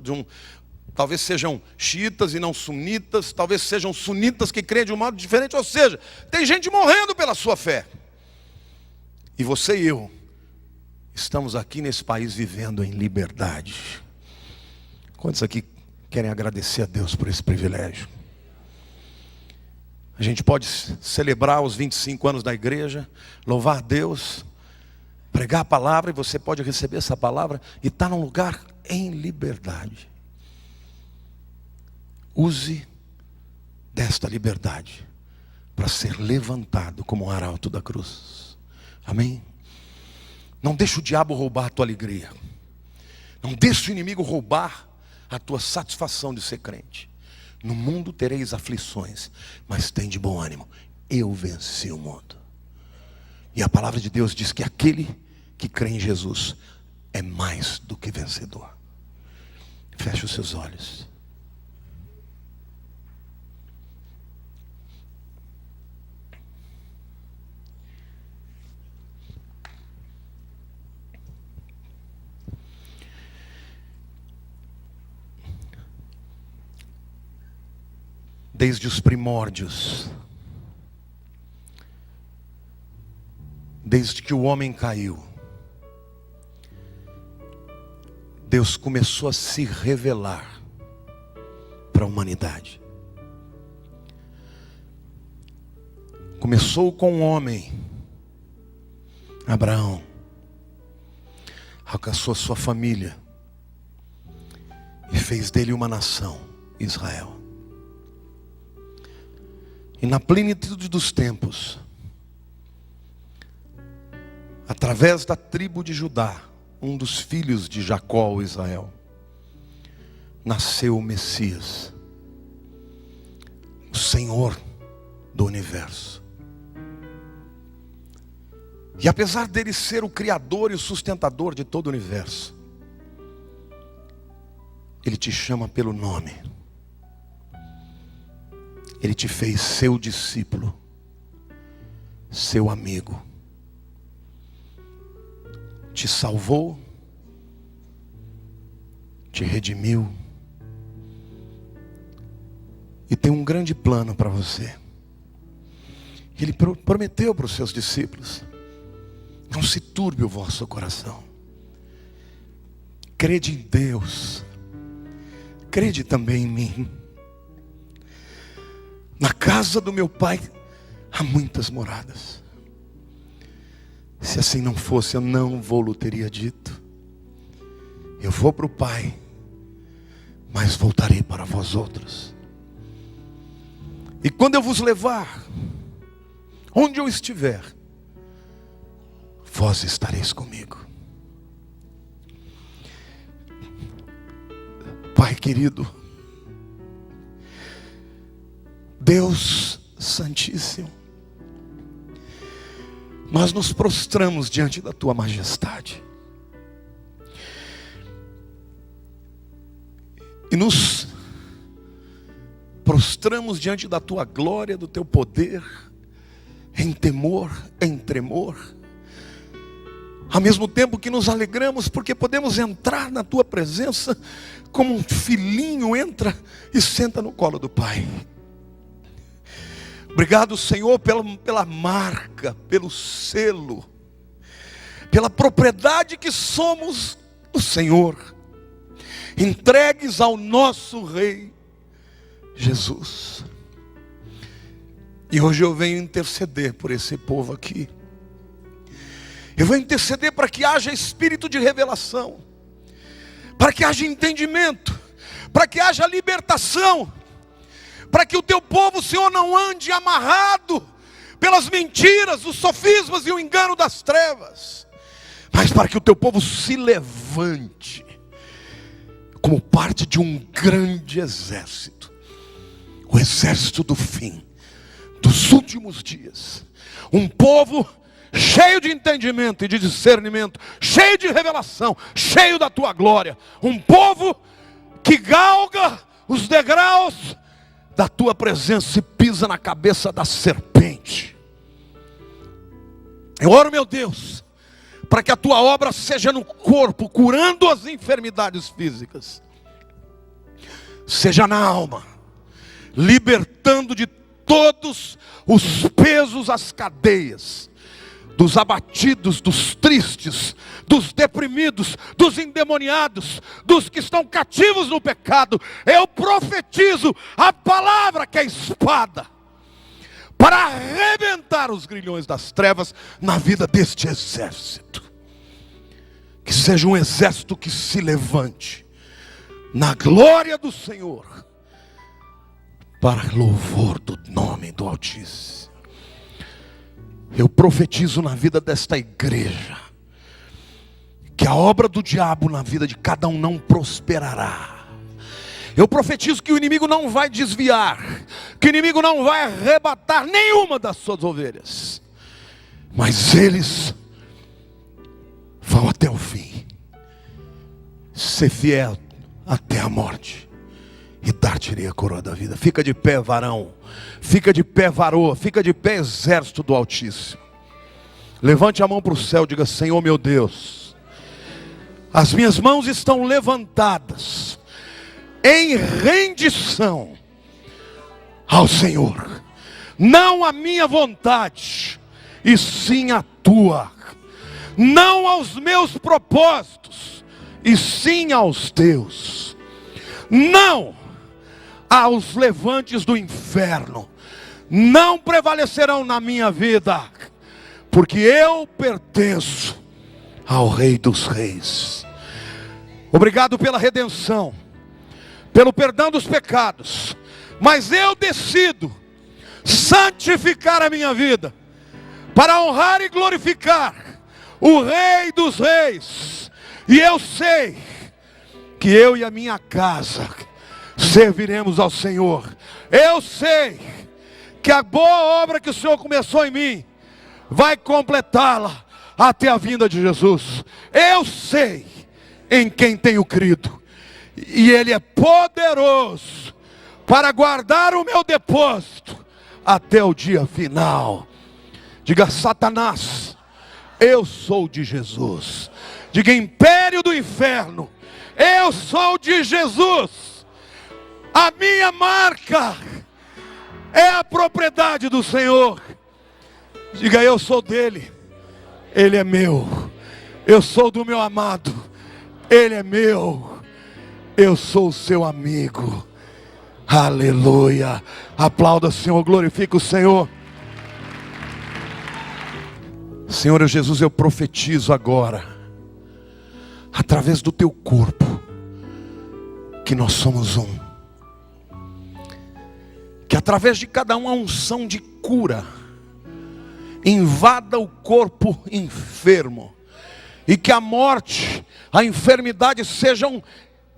talvez sejam xiitas e não sunitas, talvez sejam sunitas que creem de um modo diferente. Ou seja, tem gente morrendo pela sua fé. E você e eu estamos aqui nesse país vivendo em liberdade. Quantos aqui querem agradecer a Deus por esse privilégio? A gente pode celebrar os 25 anos da igreja, louvar Deus, pregar a palavra, e você pode receber essa palavra e estar num lugar em liberdade. Use desta liberdade para ser levantado como um arauto da cruz. Amém? Não deixe o diabo roubar a tua alegria. Não deixe o inimigo roubar a tua satisfação de ser crente. No mundo tereis aflições, mas tem de bom ânimo. Eu venci o mundo. E a palavra de Deus diz que aquele que crê em Jesus é mais do que vencedor. Feche os seus olhos. Desde os primórdios, desde que o homem caiu, Deus começou a se revelar para a humanidade. Começou com um homem, Abraão, alcançou sua família e fez dele uma nação, Israel. E na plenitude dos tempos, através da tribo de Judá, um dos filhos de Jacó, Israel, nasceu o Messias, o Senhor do universo. E apesar dele ser o criador e o sustentador de todo o universo, ele te chama pelo nome. Ele te fez seu discípulo, seu amigo. Te salvou, te redimiu. E tem um grande plano para você. Ele prometeu para os seus discípulos: não se turbe o vosso coração. Crede em Deus. Crede também em mim. Na casa do meu Pai há muitas moradas. Se assim não fosse, eu não vou-lo teria dito. Eu vou para o Pai, mas voltarei para vós outros. E quando eu vos levar, onde eu estiver, vós estareis comigo. Pai querido, Deus Santíssimo, nós nos prostramos diante da Tua majestade e nos prostramos diante da Tua glória, do Teu poder, em temor, em tremor, ao mesmo tempo que nos alegramos porque podemos entrar na Tua presença como um filhinho entra e senta no colo do Pai. Obrigado, Senhor, pela marca, pelo selo, pela propriedade que somos do Senhor, entregues ao nosso Rei Jesus. E hoje eu venho interceder por esse povo aqui. Eu vou interceder para que haja espírito de revelação, para que haja entendimento, para que haja libertação, para que o teu povo, Senhor, não ande amarrado pelas mentiras, os sofismas e o engano das trevas, mas para que o teu povo se levante como parte de um grande exército, o exército do fim, dos últimos dias, um povo cheio de entendimento e de discernimento, cheio de revelação, cheio da tua glória, um povo que galga os degraus da tua presença e pisa na cabeça da serpente. Eu oro, meu Deus, para que a tua obra seja no corpo, curando as enfermidades físicas, seja na alma, libertando de todos os pesos, as cadeias, dos abatidos, dos tristes, dos deprimidos, dos endemoniados, dos que estão cativos no pecado. Eu profetizo a palavra que é espada, para arrebentar os grilhões das trevas na vida deste exército. Que seja um exército que se levante na glória do Senhor, para louvor do nome do Altíssimo. Eu profetizo na vida desta igreja que a obra do diabo na vida de cada um não prosperará. Eu profetizo que o inimigo não vai desviar, que o inimigo não vai arrebatar nenhuma das suas ovelhas, mas eles vão até o fim, ser fiel até a morte, e dar-te-ei a coroa da vida. Fica de pé, varão. Fica de pé, varoa. Fica de pé, exército do Altíssimo. Levante a mão para o céu e diga: Senhor meu Deus, as minhas mãos estão levantadas em rendição ao Senhor. Não a minha vontade, e sim a tua. Não aos meus propósitos, e sim aos teus. Não aos levantes do inferno. Não prevalecerão na minha vida, porque eu pertenço ao Rei dos Reis. Obrigado pela redenção, pelo perdão dos pecados. Mas eu decido santificar a minha vida para honrar e glorificar o Rei dos Reis. E eu sei que eu e a minha casa serviremos ao Senhor. Eu sei que a boa obra que o Senhor começou em mim vai completá-la até a vinda de Jesus. Eu sei em quem tenho crido, e Ele é poderoso para guardar o meu depósito até o dia final. Diga: Satanás, eu sou de Jesus. Diga: império do inferno, eu sou de Jesus. A minha marca é a propriedade do Senhor. Diga: eu sou dele, Ele é meu. Eu sou do meu amado, Ele é meu. Eu sou o seu amigo. Aleluia. Aplauda o Senhor, glorifica o Senhor. Senhor Jesus, eu profetizo agora, através do teu corpo, que nós somos um. Que através de cada um a unção de cura invada o corpo enfermo, e que a morte, a enfermidade sejam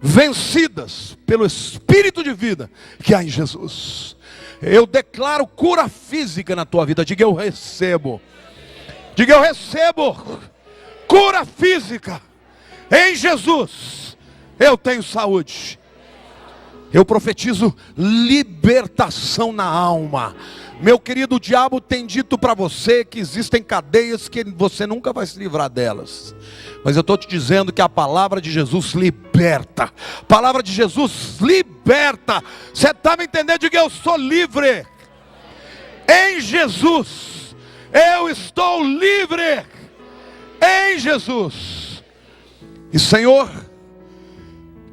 vencidas pelo Espírito de vida que há em Jesus. Eu declaro cura física na tua vida. Diga: eu recebo. Diga: eu recebo cura física em Jesus. Eu tenho saúde. Eu profetizo libertação na alma. Meu querido, o diabo tem dito para você que existem cadeias que você nunca vai se livrar delas. Mas eu estou te dizendo que a palavra de Jesus liberta. A palavra de Jesus liberta. Você está me entendendo? Diga: eu sou livre. Em Jesus eu estou livre. Em Jesus. E Senhor,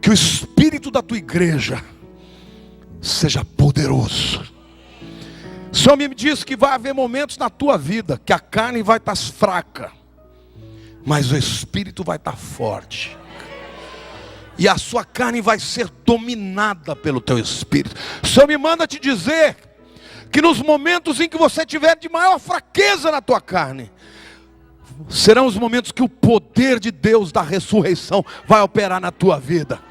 que o espírito da tua igreja seja poderoso. O Senhor me diz que vai haver momentos na tua vida que a carne vai estar fraca, mas o espírito vai estar forte. E a sua carne vai ser dominada pelo teu espírito. O Senhor me manda te dizer que nos momentos em que você tiver de maior fraqueza na tua carne, serão os momentos que o poder de Deus da ressurreição vai operar na tua vida.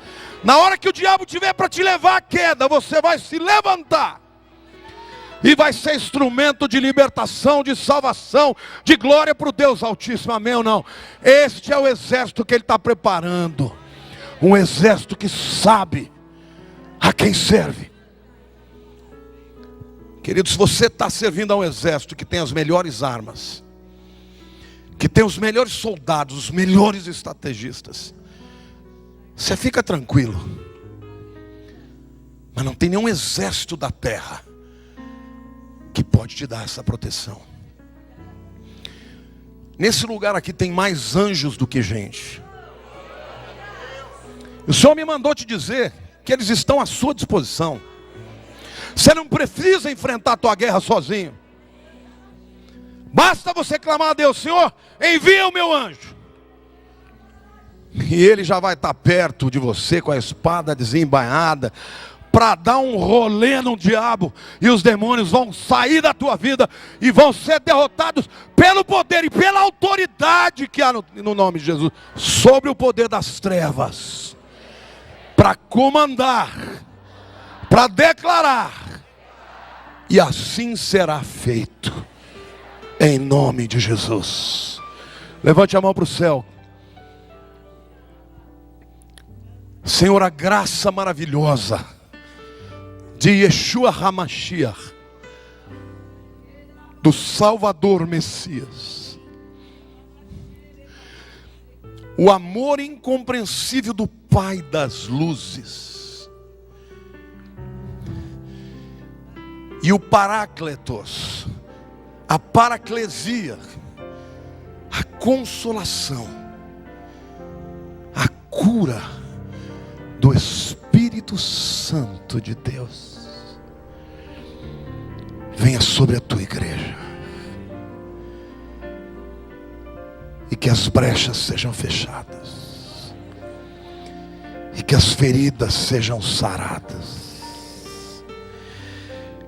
Na hora que o diabo tiver para te levar à queda, você vai se levantar e vai ser instrumento de libertação, de salvação, de glória para o Deus Altíssimo. Amém ou não? Este é o exército que Ele está preparando. Um exército que sabe a quem serve. Queridos, se você está servindo a um exército que tem as melhores armas, que tem os melhores soldados, os melhores estrategistas, você fica tranquilo. Mas não tem nenhum exército da terra que pode te dar essa proteção. Nesse lugar aqui tem mais anjos do que gente. O Senhor me mandou te dizer que eles estão à sua disposição. Você não precisa enfrentar a tua guerra sozinho. Basta você clamar a Deus: Senhor, envia o meu anjo. E ele já vai estar perto de você com a espada desembainhada, para dar um rolê no diabo, e os demônios vão sair da tua vida e vão ser derrotados pelo poder e pela autoridade que há no nome de Jesus, sobre o poder das trevas, para comandar, para declarar, e assim será feito, em nome de Jesus. Levante a mão para o céu. Senhor, a graça maravilhosa de Yeshua HaMashiach, do Salvador Messias, o amor incompreensível do Pai das luzes, E o Parácletos, a paraclesia, a consolação, a cura do Espírito Santo de Deus venha sobre a tua igreja. E que as brechas sejam fechadas. E que as feridas sejam saradas.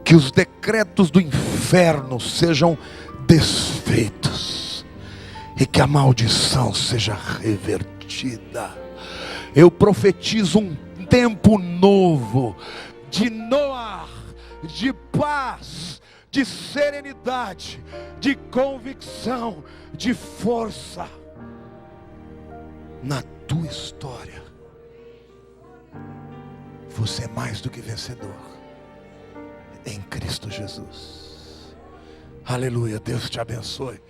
Que os decretos do inferno sejam desfeitos. E que a maldição seja revertida. Eu profetizo um tempo novo de Noar, de paz, de serenidade, de convicção, de força na tua história. Você é mais do que vencedor em Cristo Jesus. Aleluia. Deus te abençoe.